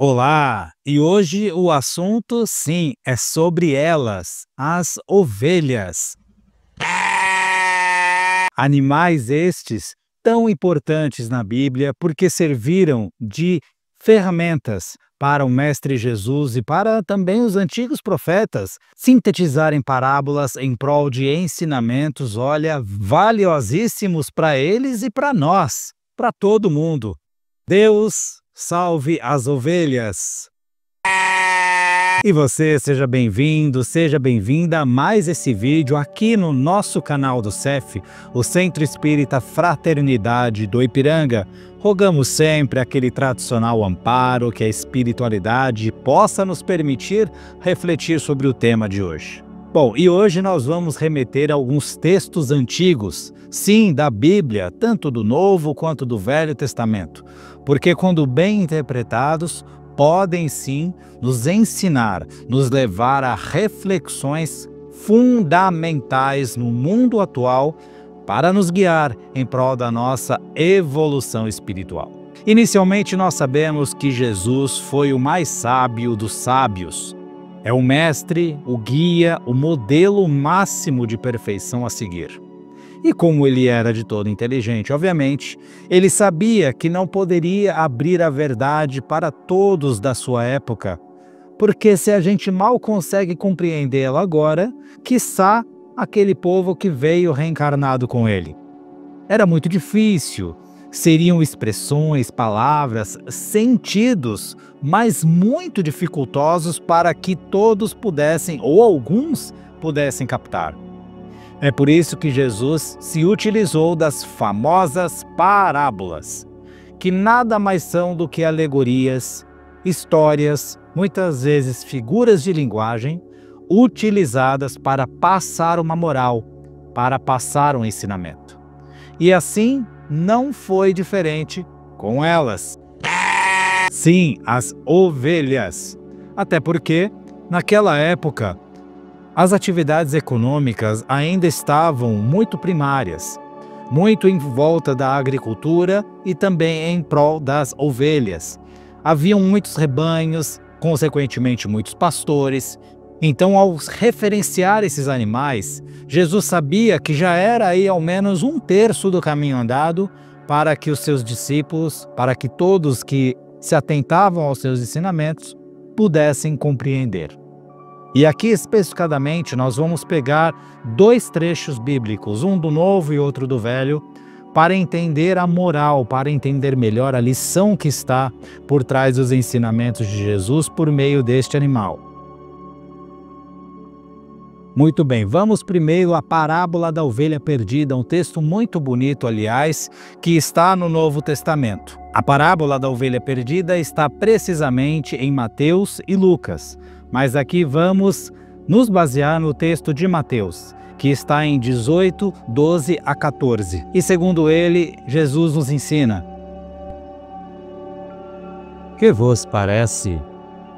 Olá! E hoje o assunto, sim, é sobre elas, as ovelhas. Animais estes tão importantes na Bíblia porque serviram de ferramentas para o Mestre Jesus e para também os antigos profetas sintetizarem parábolas em prol de ensinamentos, olha, valiosíssimos para eles e para nós, para todo mundo. Deus salve as ovelhas! E você, seja bem-vindo, seja bem-vinda a mais esse vídeo aqui no nosso canal do CEF, o Centro Espírita Fraternidade do Ipiranga. Rogamos sempre aquele tradicional amparo que a espiritualidade possa nos permitir refletir sobre o tema de hoje. Bom, e hoje nós vamos remeter a alguns textos antigos, sim, da Bíblia, tanto do Novo quanto do Velho Testamento, porque quando bem interpretados, podem sim nos ensinar, nos levar a reflexões fundamentais no mundo atual para nos guiar em prol da nossa evolução espiritual. Inicialmente nós sabemos que Jesus foi o mais sábio dos sábios. É o mestre, o guia, o modelo máximo de perfeição a seguir. E como ele era de todo inteligente, obviamente, ele sabia que não poderia abrir a verdade para todos da sua época, porque se a gente mal consegue compreendê-la agora, quiçá aquele povo que veio reencarnado com ele. Era muito difícil, seriam expressões, palavras, sentidos, mas muito dificultosos para que todos pudessem, ou alguns pudessem captar. É por isso que Jesus se utilizou das famosas parábolas, que nada mais são do que alegorias, histórias, muitas vezes figuras de linguagem, utilizadas para passar uma moral, para passar um ensinamento. E assim não foi diferente com elas. Sim, as ovelhas. Até porque, naquela época, as atividades econômicas ainda estavam muito primárias, muito em volta da agricultura e também em prol das ovelhas. Haviam muitos rebanhos, consequentemente muitos pastores. Então, ao referenciar esses animais, Jesus sabia que já era aí ao menos 1/3 do caminho andado para que os seus discípulos, para que todos que se atentavam aos seus ensinamentos, pudessem compreender. E aqui especificadamente nós vamos pegar 2 trechos bíblicos, um do Novo e outro do Velho, para entender a moral, para entender melhor a lição que está por trás dos ensinamentos de Jesus por meio deste animal. Muito bem, vamos primeiro à parábola da ovelha perdida, um texto muito bonito, aliás, que está no Novo Testamento. A parábola da ovelha perdida está precisamente em Mateus e Lucas, mas aqui vamos nos basear no texto de Mateus, que está em 18, 12 a 14. E segundo ele, Jesus nos ensina: Que vos parece,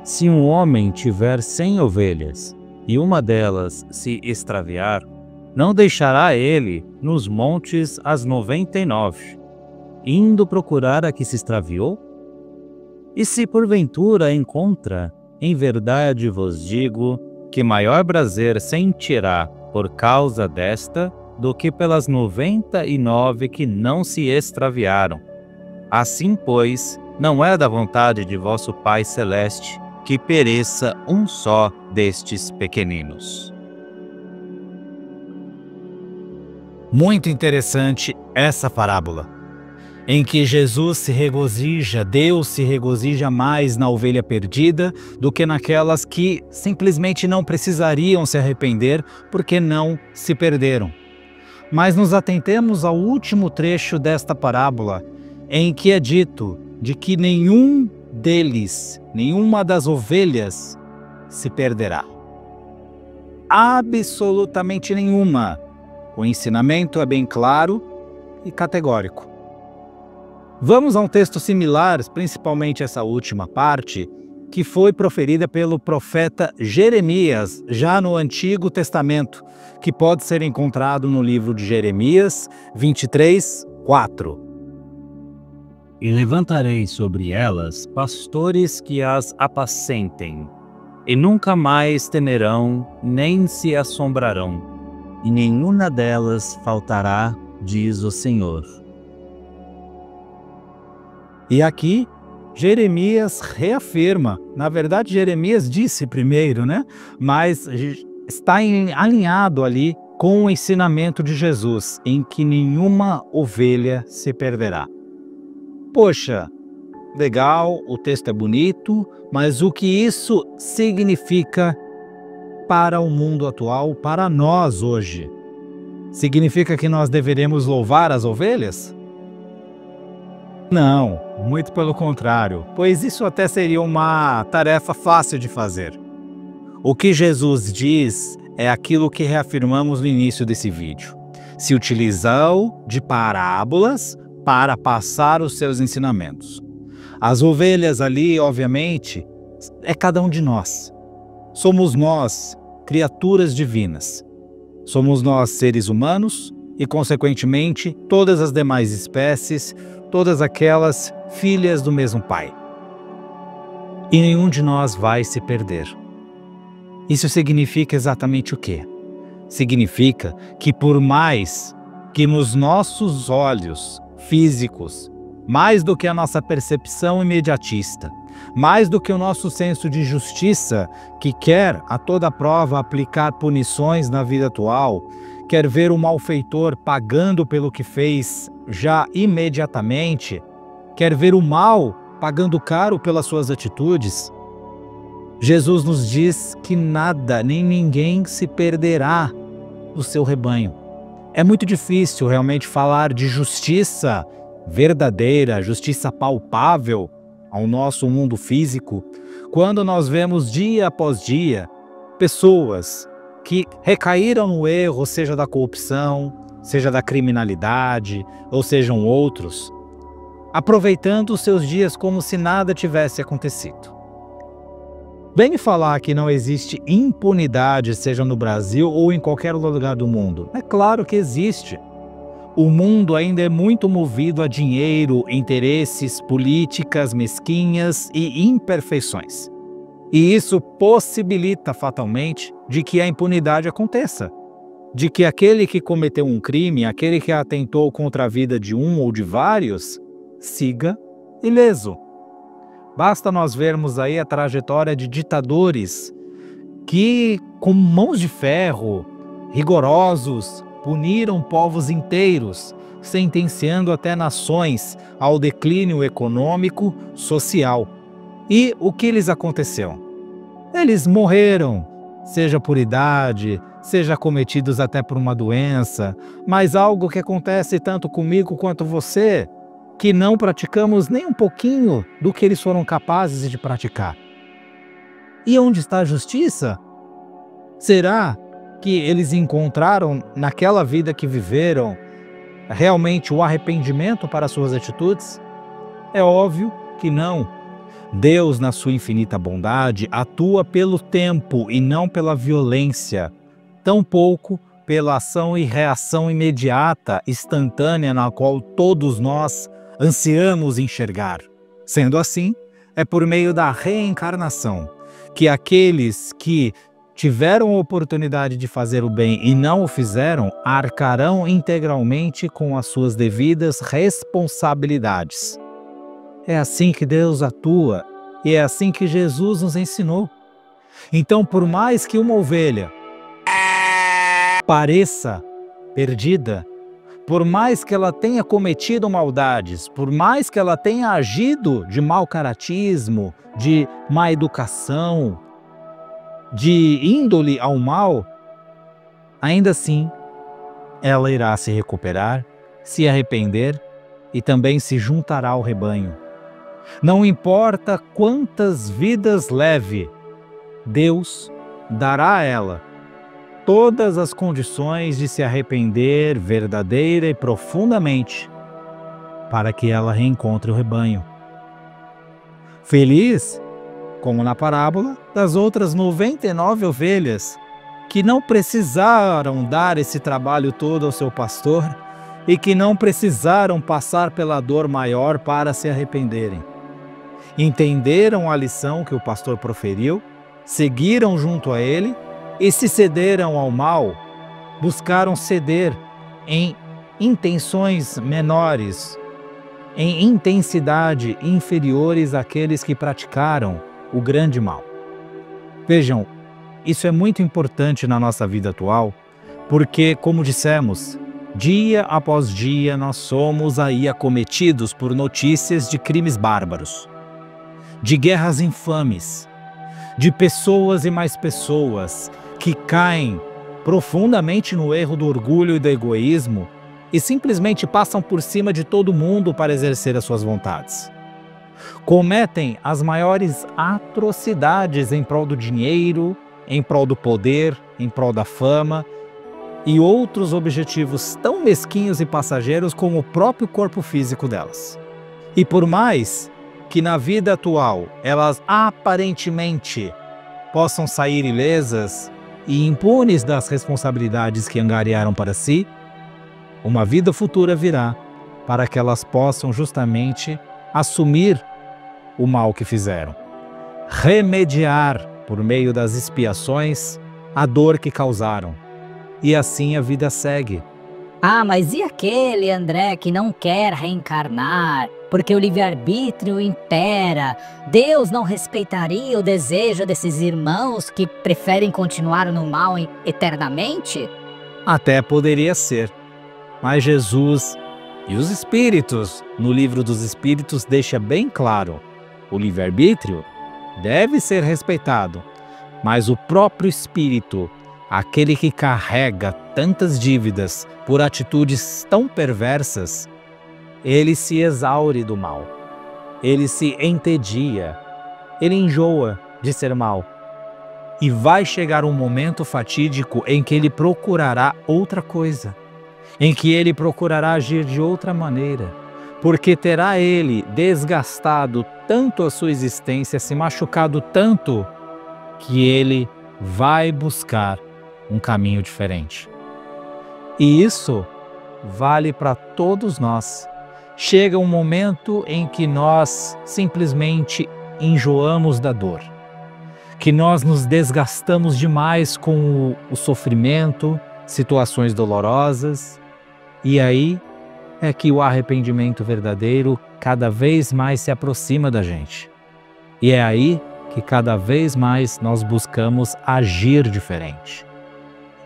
se um homem tiver 100 ovelhas, e uma delas se extraviar, não deixará ele nos montes as 99, indo procurar a que se extraviou? E se porventura a encontra, em verdade vos digo que maior prazer sentirá por causa desta do que pelas 99 que não se extraviaram. Assim, pois, não é da vontade de vosso Pai Celeste que pereça um só destes pequeninos. Muito interessante essa parábola, em que Jesus se regozija, Deus se regozija mais na ovelha perdida do que naquelas que simplesmente não precisariam se arrepender porque não se perderam. Mas nos atentemos ao último trecho desta parábola, em que é dito de que nenhum deles, nenhuma das ovelhas se perderá. Absolutamente nenhuma. O ensinamento é bem claro e categórico. Vamos a um texto similar, principalmente essa última parte, que foi proferida pelo profeta Jeremias, já no Antigo Testamento, que pode ser encontrado no livro de Jeremias 23, 4. e levantarei sobre elas pastores que as apacentem, e nunca mais temerão, nem se assombrarão, e nenhuma delas faltará, diz o Senhor. E aqui, Jeremias reafirma. Na verdade, Jeremias disse primeiro, né? Mas está alinhado ali com o ensinamento de Jesus, em que nenhuma ovelha se perderá. Poxa, legal, o texto é bonito, mas o que isso significa para o mundo atual, para nós hoje? Significa que nós deveremos louvar as ovelhas? Não, muito pelo contrário, pois isso até seria uma tarefa fácil de fazer. O que Jesus diz é aquilo que reafirmamos no início desse vídeo. Se utilizou de parábolas para passar os seus ensinamentos. As ovelhas ali, obviamente, é cada um de nós. Somos nós, criaturas divinas. Somos nós, seres humanos, e, consequentemente, todas as demais espécies, todas aquelas filhas do mesmo Pai. E nenhum de nós vai se perder. Isso significa exatamente o quê? Significa que por mais que nos nossos olhos físicos, mais do que a nossa percepção imediatista, mais do que o nosso senso de justiça, que quer a toda prova aplicar punições na vida atual, quer ver o malfeitor pagando pelo que fez já imediatamente, quer ver o mal pagando caro pelas suas atitudes, Jesus nos diz que nada nem ninguém se perderá do seu rebanho. É muito difícil realmente falar de justiça verdadeira, justiça palpável ao nosso mundo físico, quando nós vemos dia após dia pessoas que recaíram no erro, seja da corrupção, seja da criminalidade, ou sejam outros, aproveitando os seus dias como se nada tivesse acontecido. Vem me falar que não existe impunidade, seja no Brasil ou em qualquer lugar do mundo. É claro que existe. O mundo ainda é muito movido a dinheiro, interesses, políticas mesquinhas e imperfeições. E isso possibilita fatalmente de que a impunidade aconteça. De que aquele que cometeu um crime, aquele que atentou contra a vida de um ou de vários, siga ileso. Basta nós vermos aí a trajetória de ditadores que, com mãos de ferro, rigorosos, puniram povos inteiros, sentenciando até nações ao declínio econômico, social. E o que lhes aconteceu? Eles morreram, seja por idade, seja cometidos até por uma doença, mas algo que acontece tanto comigo quanto você, que não praticamos nem um pouquinho do que eles foram capazes de praticar. E onde está a justiça? Será que eles encontraram naquela vida que viveram realmente o arrependimento para suas atitudes? É óbvio que não. Deus, na sua infinita bondade, atua pelo tempo e não pela violência, tampouco pela ação e reação imediata, instantânea, na qual todos nós ansiamos enxergar. Sendo assim, é por meio da reencarnação que aqueles que tiveram a oportunidade de fazer o bem e não o fizeram, arcarão integralmente com as suas devidas responsabilidades. É assim que Deus atua e é assim que Jesus nos ensinou. Então, por mais que uma ovelha pareça perdida, por mais que ela tenha cometido maldades, por mais que ela tenha agido de mau caratismo, de má educação, de índole ao mal, ainda assim ela irá se recuperar, se arrepender e também se juntará ao rebanho. Não importa quantas vidas leve, Deus dará a ela todas as condições de se arrepender verdadeira e profundamente, para que ela reencontre o rebanho. Feliz, como na parábola, das outras 99 ovelhas, que não precisaram dar esse trabalho todo ao seu pastor, e que não precisaram passar pela dor maior para se arrependerem. Entenderam a lição que o pastor proferiu, seguiram junto a ele e se cederam ao mal, buscaram ceder em intenções menores, em intensidade inferiores àqueles que praticaram o grande mal. Vejam, isso é muito importante na nossa vida atual, porque, como dissemos, dia após dia nós somos aí acometidos por notícias de crimes bárbaros, de guerras infames, de pessoas e mais pessoas que caem profundamente no erro do orgulho e do egoísmo e simplesmente passam por cima de todo mundo para exercer as suas vontades. Cometem as maiores atrocidades em prol do dinheiro, em prol do poder, em prol da fama e outros objetivos tão mesquinhos e passageiros como o próprio corpo físico delas. E por mais que na vida atual elas aparentemente possam sair ilesas e impunes das responsabilidades que angariaram para si, uma vida futura virá para que elas possam justamente assumir o mal que fizeram, remediar por meio das expiações a dor que causaram. E assim a vida segue. Ah, mas e aquele, André, que não quer reencarnar, porque o livre-arbítrio impera? Deus não respeitaria o desejo desses irmãos que preferem continuar no mal eternamente? Até poderia ser, mas Jesus e os Espíritos, no Livro dos Espíritos, deixa bem claro: o livre-arbítrio deve ser respeitado, mas o próprio Espírito, aquele que carrega tantas dívidas por atitudes tão perversas, ele se exaure do mal, ele se entedia, ele enjoa de ser mal. E vai chegar um momento fatídico em que ele procurará outra coisa, em que ele procurará agir de outra maneira, porque terá ele desgastado tanto a sua existência, se machucado tanto, que ele vai buscar um caminho diferente. E isso vale para todos nós. Chega um momento em que nós simplesmente enjoamos da dor, que nós nos desgastamos demais com o sofrimento, situações dolorosas, e aí é que o arrependimento verdadeiro cada vez mais se aproxima da gente. E é aí que cada vez mais nós buscamos agir diferente.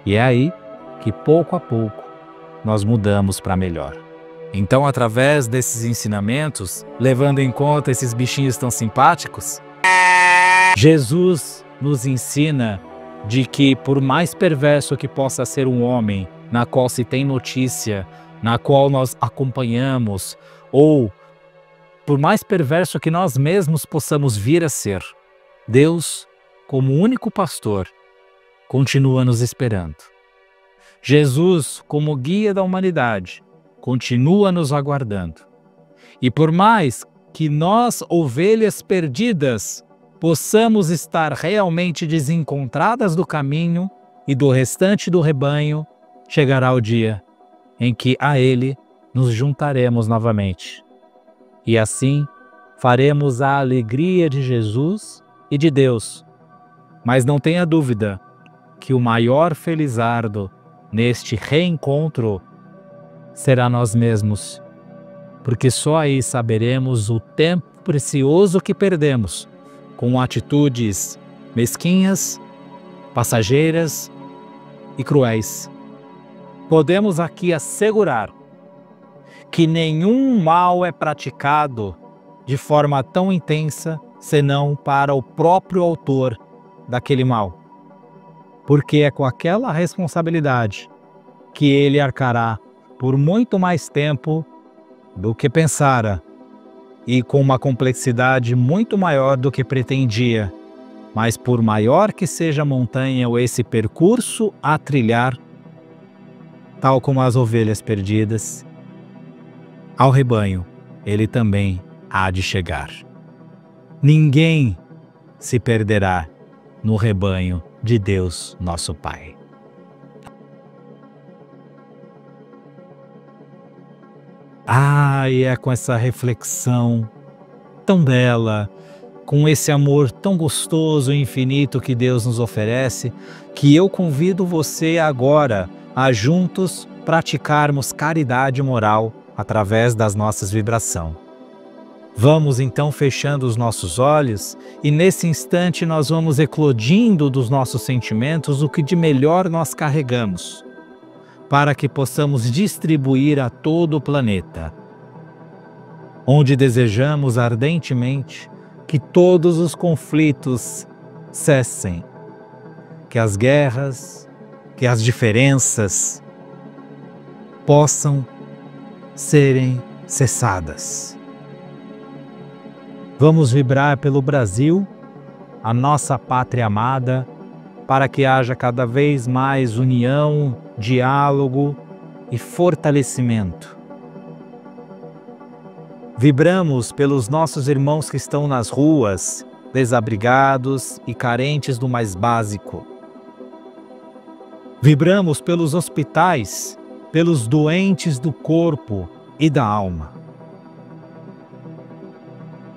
E é aí que, pouco a pouco, nós mudamos para melhor. Então, através desses ensinamentos, levando em conta esses bichinhos tão simpáticos, Jesus nos ensina de que, por mais perverso que possa ser um homem, na qual se tem notícia, na qual nós acompanhamos, ou por mais perverso que nós mesmos possamos vir a ser, Deus, como único pastor, continua nos esperando. Jesus, como guia da humanidade, continua nos aguardando. E por mais que nós, ovelhas perdidas, possamos estar realmente desencontradas do caminho e do restante do rebanho, chegará o dia em que a Ele nos juntaremos novamente. E assim faremos a alegria de Jesus e de Deus. Mas não tenha dúvida que o maior felizardo neste reencontro será nós mesmos, porque só aí saberemos o tempo precioso que perdemos com atitudes mesquinhas, passageiras e cruéis. Podemos aqui assegurar que nenhum mal é praticado de forma tão intensa senão para o próprio autor daquele mal, porque é com aquela responsabilidade que ele arcará por muito mais tempo do que pensara e com uma complexidade muito maior do que pretendia. Mas por maior que seja a montanha ou esse percurso a trilhar, tal como as ovelhas perdidas, ao rebanho ele também há de chegar. Ninguém se perderá no rebanho de Deus, nosso Pai. E é com essa reflexão tão bela, com esse amor tão gostoso e infinito que Deus nos oferece, que eu convido você agora a juntos praticarmos caridade moral através das nossas vibrações. Vamos então fechando os nossos olhos e nesse instante nós vamos eclodindo dos nossos sentimentos o que de melhor nós carregamos, para que possamos distribuir a todo o planeta, onde desejamos ardentemente que todos os conflitos cessem, que as guerras, que as diferenças possam serem cessadas. Vamos vibrar pelo Brasil, a nossa pátria amada, para que haja cada vez mais união, diálogo e fortalecimento. Vibramos pelos nossos irmãos que estão nas ruas, desabrigados e carentes do mais básico. Vibramos pelos hospitais, pelos doentes do corpo e da alma.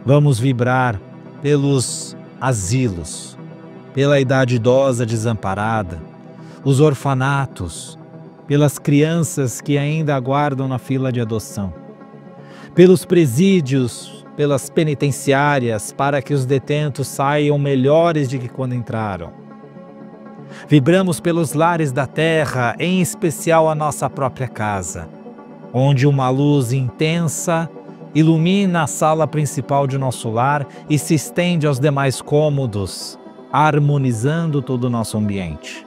Vamos vibrar pelos asilos, pela idade idosa desamparada, os orfanatos, pelas crianças que ainda aguardam na fila de adoção, pelos presídios, pelas penitenciárias, para que os detentos saiam melhores de que quando entraram. Vibramos pelos lares da terra, em especial a nossa própria casa, onde uma luz intensa ilumina a sala principal de nosso lar e se estende aos demais cômodos, harmonizando todo o nosso ambiente.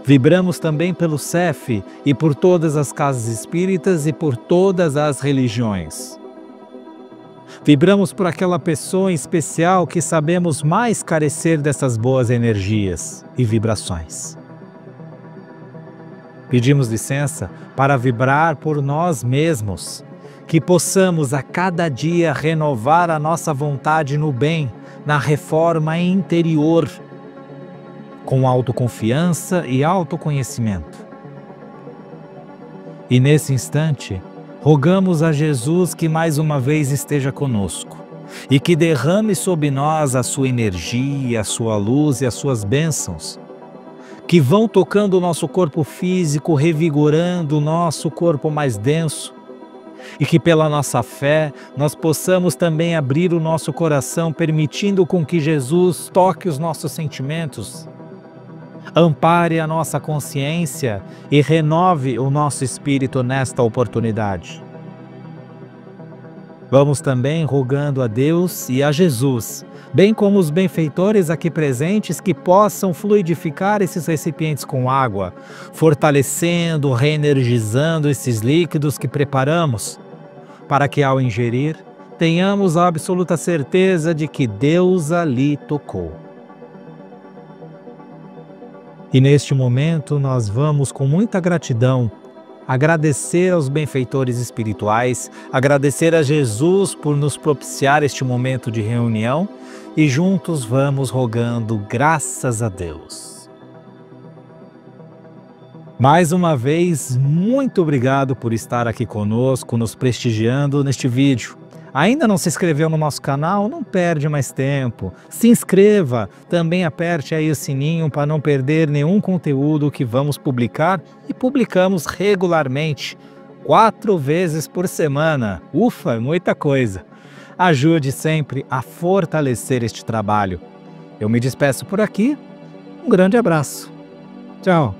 Vibramos também pelo CEF e por todas as casas espíritas e por todas as religiões. Vibramos por aquela pessoa em especial que sabemos mais carecer dessas boas energias e vibrações. Pedimos licença para vibrar por nós mesmos, que possamos a cada dia renovar a nossa vontade no bem, na reforma interior, com autoconfiança e autoconhecimento. E nesse instante, rogamos a Jesus que mais uma vez esteja conosco e que derrame sobre nós a sua energia, a sua luz e as suas bênçãos, que vão tocando o nosso corpo físico, revigorando o nosso corpo mais denso, e que pela nossa fé nós possamos também abrir o nosso coração, permitindo com que Jesus toque os nossos sentimentos, ampare a nossa consciência e renove o nosso espírito nesta oportunidade. Vamos também rogando a Deus e a Jesus, bem como os benfeitores aqui presentes, que possam fluidificar esses recipientes com água, fortalecendo, reenergizando esses líquidos que preparamos, para que ao ingerir, tenhamos a absoluta certeza de que Deus ali tocou. E neste momento nós vamos com muita gratidão agradecer aos benfeitores espirituais, agradecer a Jesus por nos propiciar este momento de reunião e juntos vamos rogando graças a Deus. Mais uma vez, muito obrigado por estar aqui conosco, nos prestigiando neste vídeo. Ainda não se inscreveu no nosso canal? Não perde mais tempo. Se inscreva, também aperte aí o sininho para não perder nenhum conteúdo que vamos publicar e publicamos regularmente, 4 vezes por semana. Ufa, muita coisa. Ajude sempre a fortalecer este trabalho. Eu me despeço por aqui. Um grande abraço. Tchau.